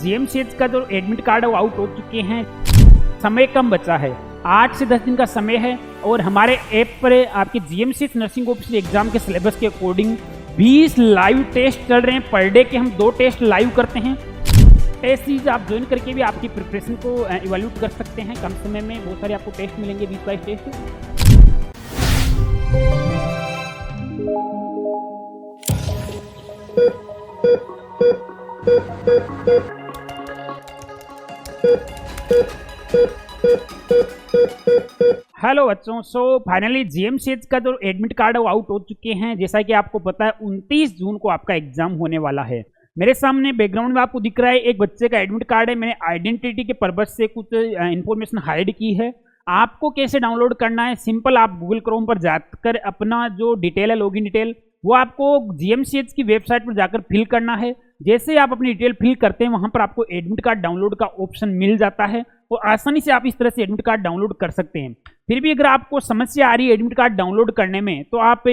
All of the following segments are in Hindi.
जीएमसीएच का जो एडमिट कार्ड है वो आउट हो चुके हैं। समय कम बचा है, 8 से 10 दिन का समय है और हमारे ऐप पर आपके जीएमसीएच नर्सिंग ऑफिसर एग्जाम के सिलेबस के अकॉर्डिंग 20 लाइव टेस्ट चल रहे हैं। पर डे के हम 2 टेस्ट लाइव करते हैं। टेस्ट सीरीज आप ज्वाइन करके भी आपकी प्रिपरेशन को इवैल्यूएट कर सकते हैं। कम समय में बहुत सारे आपको टेस्ट मिलेंगे, 20-22 टेस्ट। हेलो बच्चों, सो फाइनली जीएमसीएच का जो एडमिट कार्ड है वो आउट हो चुके हैं। जैसा कि आपको पता है 29 जून को आपका एग्जाम होने वाला है। मेरे सामने बैकग्राउंड में आपको दिख रहा है एक बच्चे का एडमिट कार्ड है। मैंने आइडेंटिटी के पर्पज से कुछ इंफॉर्मेशन हाइड की है। आपको कैसे डाउनलोड करना है, सिंपल आप गूगल क्रोम पर जाकर अपना जो डिटेल है, लॉगिन डिटेल, वो आपको जीएमसीएच की वेबसाइट पर जाकर फिल करना है। जैसे आप अपनी डिटेल फिल करते हैं वहां पर आपको एडमिट कार्ड डाउनलोड का ऑप्शन मिल जाता है और आसानी से आप इस तरह से एडमिट कार्ड डाउनलोड कर सकते हैं। फिर भी अगर आपको समस्या आ रही है एडमिट कार्ड डाउनलोड करने में तो आप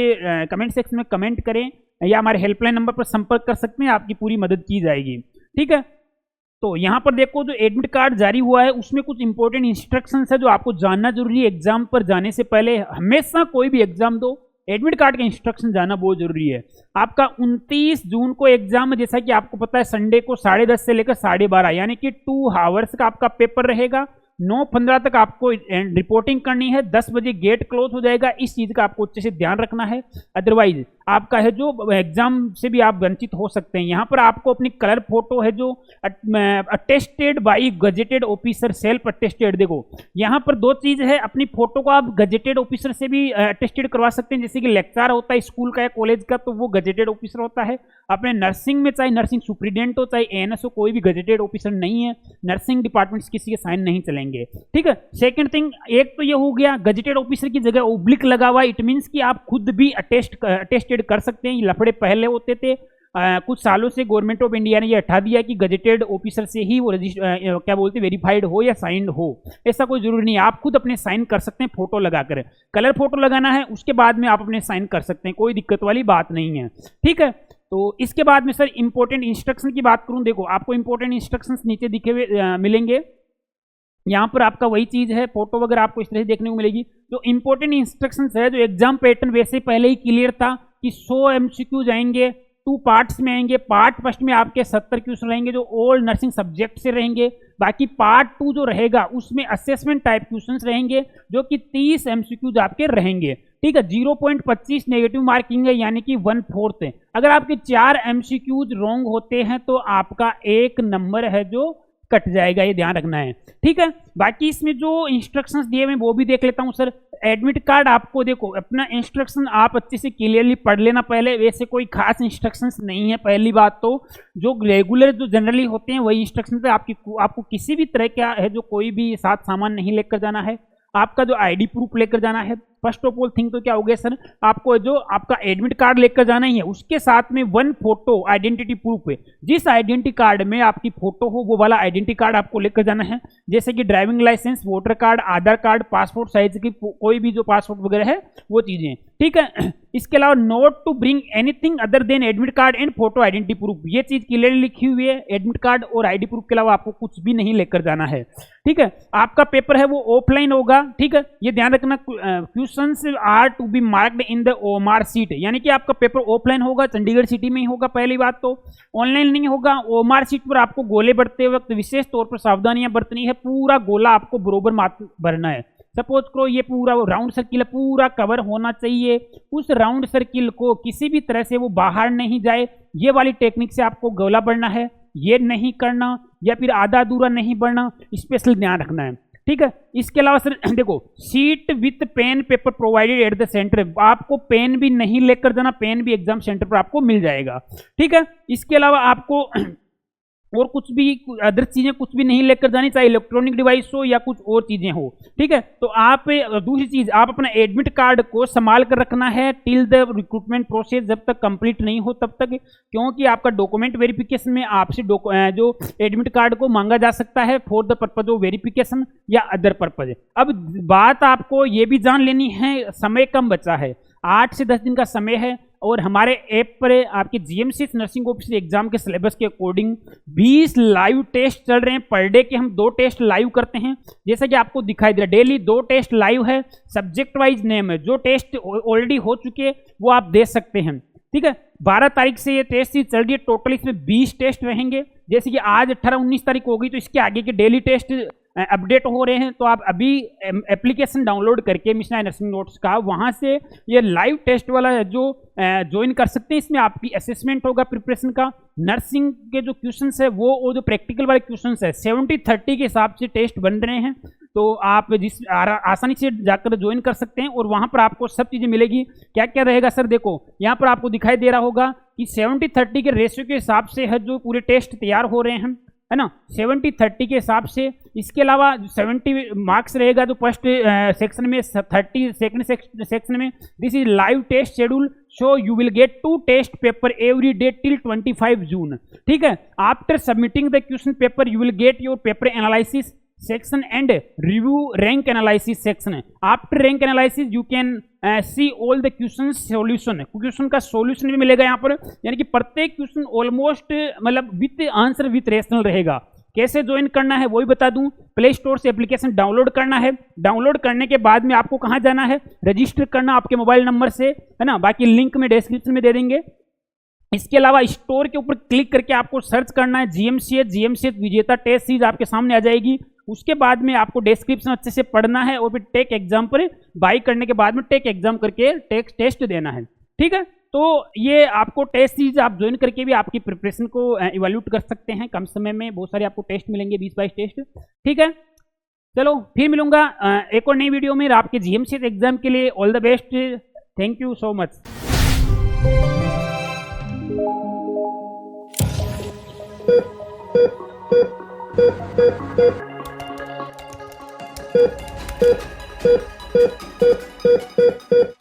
कमेंट सेक्शन में कमेंट करें या हमारे हेल्पलाइन नंबर पर संपर्क कर सकते हैं, आपकी पूरी मदद की जाएगी। ठीक है, तो यहाँ पर देखो जो एडमिट कार्ड जारी हुआ है उसमें कुछ इंपॉर्टेंट इंस्ट्रक्शंस है जो आपको जानना जरूरी है। एग्जाम पर जाने से पहले हमेशा कोई भी एग्जाम दो, एडमिट कार्ड के इंस्ट्रक्शन जाना बहुत जरूरी है। आपका 29 जून को एग्जाम, जैसा कि आपको पता है संडे को 10:30 से लेकर 12:30 यानी कि 2 आवर्स का आपका पेपर रहेगा। 9:15 तक आपको रिपोर्टिंग करनी है, 10 बजे गेट क्लोज हो जाएगा। इस चीज़ का आपको अच्छे से ध्यान रखना है, अदरवाइज आपका है जो एग्जाम से भी आप वंचित हो सकते हैं। यहाँ पर आपको अपनी कलर फोटो है जो attested by gazetted officer, self attested. देखो यहाँ पर 2 चीज़ है, अपनी फोटो को आप गजेटेड ऑफिसर से भी अटेस्टेड करवा सकते हैं। जैसे कि लेक्चर होता है स्कूल का या कॉलेज का तो वो गजेटेड ऑफिसर होता है। अपने नर्सिंग में चाहे नर्सिंग सुप्रीडेंट हो चाहे एएनएस हो, कोई भी गजेटेड ऑफिसर नहीं है। नर्सिंग डिपार्टमेंट किसी के साइन नहीं चलेंगे। ठीक है, सेकंड थिंग, एक तो ये हो गया गजेटेड ऑफिसर की जगह ओब्लिक लगा हुआ, इट मीन्स कि आप खुद भी अटेस्टेड कर सकते हैं। ये लफड़े पहले होते थे, कुछ सालों से गवर्नमेंट ऑफ इंडिया ने ये हटा दिया कि गजेटेड ऑफिसर से ही वो क्या बोलते हैं वेरीफाइड हो या साइंड हो। ऐसा कोई जरूरी नहीं है, आप खुद अपने साइन कर सकते हैं फोटो लगाकर। कलर फोटो लगाना है, उसके बाद में आप अपने साइन कर सकते हैं, कोई दिक्कत वाली बात नहीं है। ठीक है, तो इसके बाद में सर इंपॉर्टेंट इंस्ट्रक्शन की बात करूं, देखो आपको इंपॉर्टेंट इंस्ट्रक्शंस नीचे दिखे हुए मिलेंगे। यहाँ पर आपका वही चीज़ है, फोटो वगैरह आपको इस तरह से देखने को मिलेगी। जो इंपॉर्टेंट इंस्ट्रक्शंस है, जो एग्जाम पैटर्न वैसे पहले ही क्लियर था कि 100 MCQ जाएंगे, 2 पार्ट्स में आएंगे। पार्ट फर्स्ट में आपके 70 क्वेश्चन रहेंगे जो ऑल नर्सिंग सब्जेक्ट से रहेंगे। बाकी पार्ट 2 जो रहेगा उसमें असेसमेंट टाइप क्वेश्चन रहेंगे जो कि 30 MCQ आपके रहेंगे। ठीक है, 0.25 नेगेटिव मार्किंग है यानी कि 1/4 है। अगर आपके 4 MCQ रॉन्ग होते हैं तो आपका 1 नंबर है जो कट जाएगा, ये ध्यान रखना है। ठीक है, बाकी इसमें जो इंस्ट्रक्शंस दिए हुए वो भी देख लेता हूं। सर एडमिट कार्ड आपको देखो अपना इंस्ट्रक्शन आप अच्छे से क्लियरली पढ़ लेना पहले, वैसे कोई खास इंस्ट्रक्शंस नहीं है। पहली बात तो जो रेगुलर जो जनरली होते हैं वही इंस्ट्रक्शन है। आपको किसी भी तरह का है जो कोई भी साथ सामान नहीं लेकर जाना है। आपका जो आईडी प्रूफ लेकर जाना है। फर्स्ट ऑफ ऑल थिंग तो क्या हो गया सर, आपको जो आपका एडमिट कार्ड लेकर जाना ही है, उसके साथ में 1 फोटो आइडेंटिटी प्रूफ है। जिस आइडेंटिटी कार्ड में आपकी फोटो हो वो वाला आइडेंटिटी कार्ड आपको लेकर जाना है। जैसे कि ड्राइविंग लाइसेंस, वोटर कार्ड, आधार कार्ड, पासपोर्ट साइज की कोई भी जो पासपोर्ट वगैरह है वो चीजें। ठीक है, इसके अलावा not to bring anything other than admit card and photo identity proof, ये चीज क्लियरली लिखी हुई है। एडमिट कार्ड और आईडी प्रूफ के अलावा आपको कुछ भी नहीं लेकर जाना है। ठीक है, आपका पेपर है वो ऑफलाइन होगा। ठीक है, ये ध्यान रखना, questions are to be marked in the OMR sheet, यानी कि आपका पेपर ऑफलाइन होगा, चंडीगढ़ सिटी में ही होगा। पहली बात तो ऑनलाइन नहीं होगा। ओएमआर सीट पर आपको गोले बढ़ते वक्त विशेष तौर पर सावधानियां बरतनी है। पूरा गोला आपको बरोबर भरना है। सपोज करो ये पूरा राउंड सर्किल है, पूरा कवर होना चाहिए। उस राउंड सर्किल को किसी भी तरह से वो बाहर नहीं जाए, ये वाली टेक्निक से आपको गोला बढ़ना है। ये नहीं करना या फिर आधा अधूरा नहीं बढ़ना, स्पेशल ध्यान रखना है। ठीक है, इसके अलावा सर देखो sheet with pen paper provided at the centre, आपको पेन भी नहीं लेकर जाना, पेन भी एग्जाम सेंटर पर आपको मिल जाएगा। ठीक है, इसके अलावा आपको और कुछ भी अदर चीजें कुछ भी नहीं लेकर जानी, चाहे इलेक्ट्रॉनिक डिवाइस हो या कुछ और चीजें हो। ठीक है, तो आप दूसरी चीज आप अपना एडमिट कार्ड को संभाल कर रखना है टिल द रिक्रूटमेंट प्रोसेस, जब तक कंप्लीट नहीं हो तब तक, क्योंकि आपका डॉक्यूमेंट वेरिफिकेशन में आपसे जो एडमिट कार्ड को मांगा जा सकता है for the purpose of verification या अदर पर्पज। अब बात आपको ये भी जान लेनी है, समय कम बचा है, 8 से 10 दिन का समय है। और हमारे ऐप पर आपके जीएमसीएच नर्सिंग ऑफिसर एग्जाम के सिलेबस के अकॉर्डिंग 20 लाइव टेस्ट चल रहे हैं। पर डे के हम 2 टेस्ट लाइव करते हैं, जैसा कि आपको दिखाई दे रहा है। डेली 2 टेस्ट लाइव है, सब्जेक्ट वाइज नेम है। जो टेस्ट ऑलरेडी हो चुके हैं वो आप दे सकते हैं, ठीक है। 12 तारीख से ये टेस्ट चल रही है। टोटल इसमें 20 टेस्ट रहेंगे। जैसे कि आज 18-19 तारीख हो गई, तो इसके आगे के डेली टेस्ट अपडेट हो रहे हैं। तो आप अभी एप्लीकेशन डाउनलोड करके मिशन नर्सिंग नोट्स का, वहां से ये लाइव टेस्ट वाला है जो ज्वाइन कर सकते हैं। इसमें आपकी असेसमेंट होगा प्रिपरेशन का। नर्सिंग के जो क्वेश्चंस है वो जो प्रैक्टिकल वाले क्वेश्चंस है 70-30 के हिसाब से टेस्ट बन रहे हैं। तो आप आसानी से जाकर ज्वाइन कर सकते हैं और वहां पर आपको सब चीजें मिलेगी। क्या क्या रहेगा सर, देखो यहाँ पर आपको दिखाई दे रहा होगा कि 70-30 के रेशियो के हिसाब से है जो पूरे टेस्ट तैयार हो रहे हैं, है ना, 70-30 के हिसाब से। इसके अलावा 70 मार्क्स रहेगा जो फर्स्ट सेक्शन में, 30 सेकंड सेक्शन में। This is live test schedule, so you will get 2 test paper every day till 25 June, ठीक है। After submitting the question paper you will get your paper analysis section and review rank analysis section. After rank analysis you can see all the questions solution. Question का सॉल्यूशन भी मिलेगा यहाँ पर, यानी कि प्रत्येक क्वेश्चन ऑलमोस्ट मतलब विथ आंसर विथ रेशनल रहेगा। कैसे ज्वाइन करना है वो भी बता दूं। प्ले स्टोर से एप्लीकेशन डाउनलोड करना है। डाउनलोड करने के बाद में आपको कहाँ जाना है, रजिस्टर करना आपके मोबाइल नंबर से, है ना। बाकी लिंक में डिस्क्रिप्शन में दे देंगे। इसके अलावा स्टोर के ऊपर क्लिक करके आपको सर्च करना है जीएमसीएच विजेता टेस्ट सीरीज, आपके सामने आ जाएगी। उसके बाद में आपको डिस्क्रिप्शन अच्छे से पढ़ना है और फिर टेक एग्जाम पर बाई करने के बाद में टेक एग्जाम करके टेस्ट देना है, ठीक है। तो ये आपको टेस्ट सीरीज आप ज्वाइन करके भी आपकी प्रिपरेशन को इवैल्यूएट कर सकते हैं। कम समय में बहुत सारे आपको टेस्ट मिलेंगे, 20-22 टेस्ट, ठीक है। चलो फिर मिलूंगा एक और नई वीडियो में। आपके जीएमसीएच एग्जाम के लिए all the best. Thank you so much.